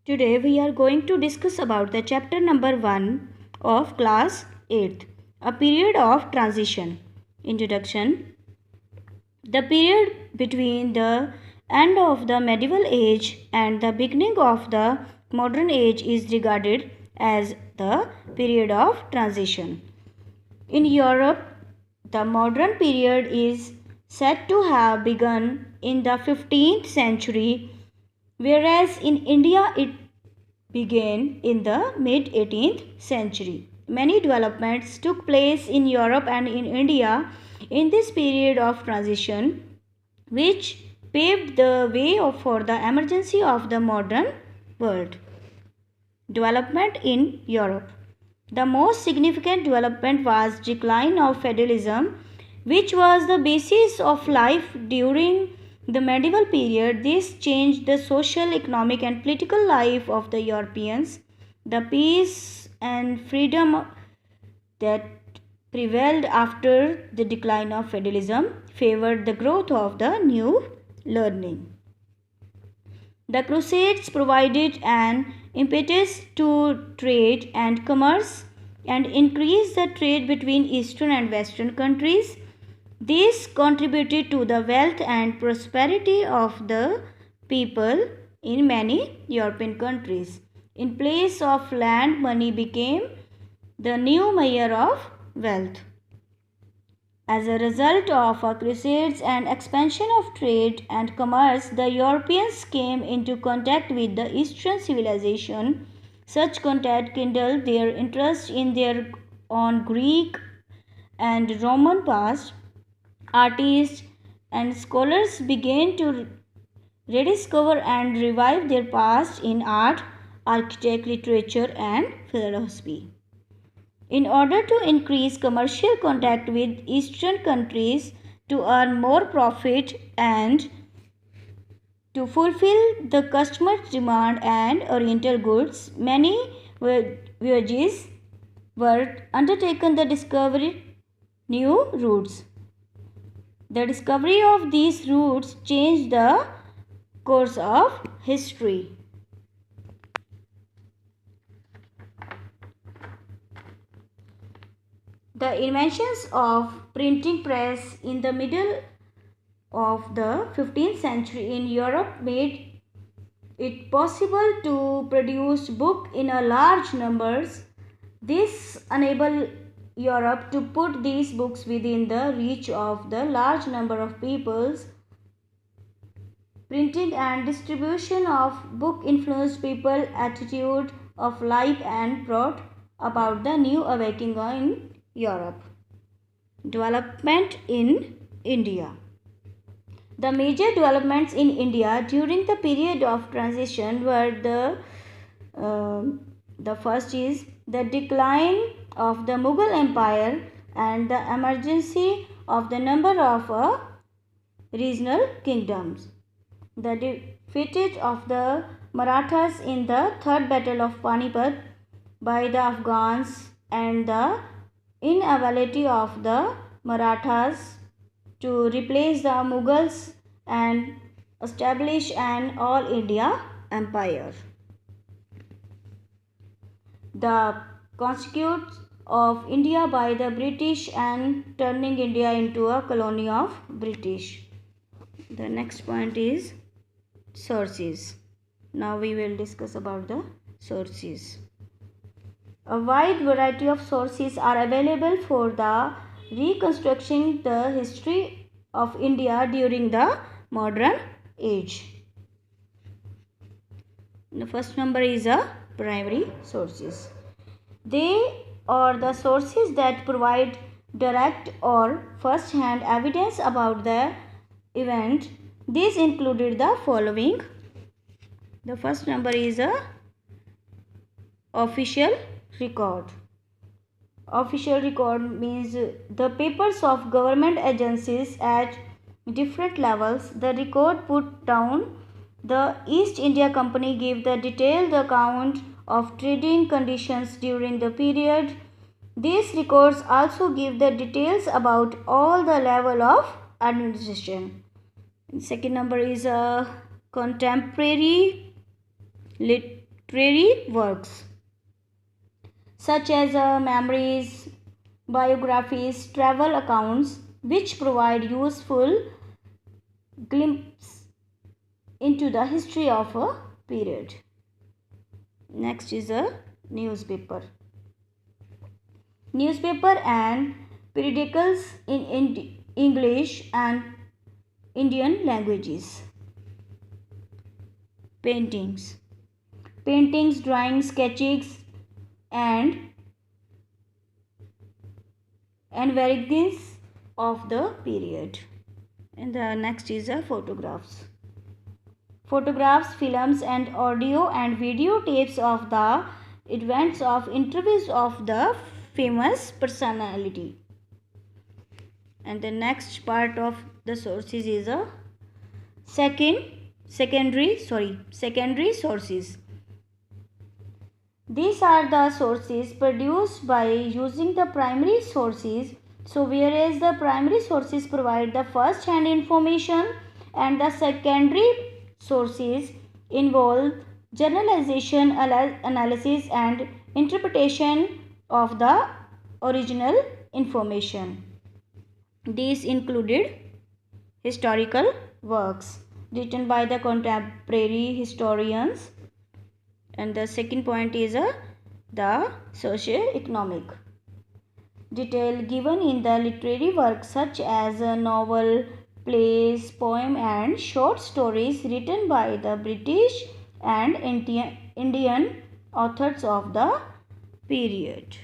Today we are going to discuss about the chapter number 1 of class 8th, a period of transition. Introduction. The period between the end of the medieval age and the beginning of the modern age is regarded as the period of transition. In Europe, the modern period is said to have begun in the 15th century, whereas in India it began in the mid 18th century. Many developments took place in Europe and in India in this period of transition, which paved the way for the emergency of the modern world. Development in Europe. The most significant development was decline of feudalism, which was the basis of life during the medieval period. This changed the social, economic and political life of the Europeans. The peace and freedom that prevailed after the decline of feudalism favored the growth of the new learning. The Crusades provided an impetus to trade and commerce and increased the trade between Eastern and Western countries. This contributed to the wealth and prosperity of the people in many European countries. In place of land, money became the new measure of wealth. As a result of crusades and expansion of trade and commerce, the Europeans came into contact with the Eastern civilization. Such contact kindled their interest in their own Greek and Roman past. Artists and scholars began to rediscover and revive their past in art, architecture, literature, and philosophy. In order to increase commercial contact with Eastern countries, to earn more profit and to fulfill the customer's demand and Oriental goods, many voyages were undertaken to discover new routes. The discovery of these routes changed the course of history. The inventions of printing press in the middle of the 15th century in Europe made it possible to produce books in a large numbers. This enabled Europe to put these books within the reach of the large number of peoples. Printing and distribution of book influenced people's attitude of life and brought about the new awakening in Europe. Development in India. The major developments in India during the period of transition were the first is the decline of the Mughal Empire and the emergence of the number of regional kingdoms. The defeat of the Marathas in the Third Battle of Panipat by the Afghans and the inability of the Marathas to replace the Mughals and establish an all India empire. The conquest of India by the British and turning India into a colony of British. The next point is sources. Now we will discuss about the sources. A wide variety of sources are available for the reconstructing the history of India during the modern age. The first number is primary sources. They are the sources that provide direct or first-hand evidence about the event. These included the following. The first number is a official record. Official record means the papers of government agencies at different levels. The record put down the East India Company gave the detailed account of trading conditions during the period. These records also give the details about all the level of administration. Second number is a contemporary literary works such as memoirs, biographies, travel accounts, which provide useful glimpse into the history of a period. Next is a newspaper. Newspaper and periodicals in English and Indian languages. Paintings. Paintings, drawings, sketches, and varieties of the period. And the next is photographs. Photographs, films, and audio and video tapes of the events of interviews of the famous personality. And the next part of the sources is secondary sources. These are the sources produced by using the primary sources. So whereas the primary sources provide the first hand information and the secondary sources involve generalization, analysis and interpretation of the original information. These included historical works written by the contemporary historians, and the second point is the socio-economic detail given in the literary works such as a novel, plays, poem and short stories written by the British and Indian authors of the period.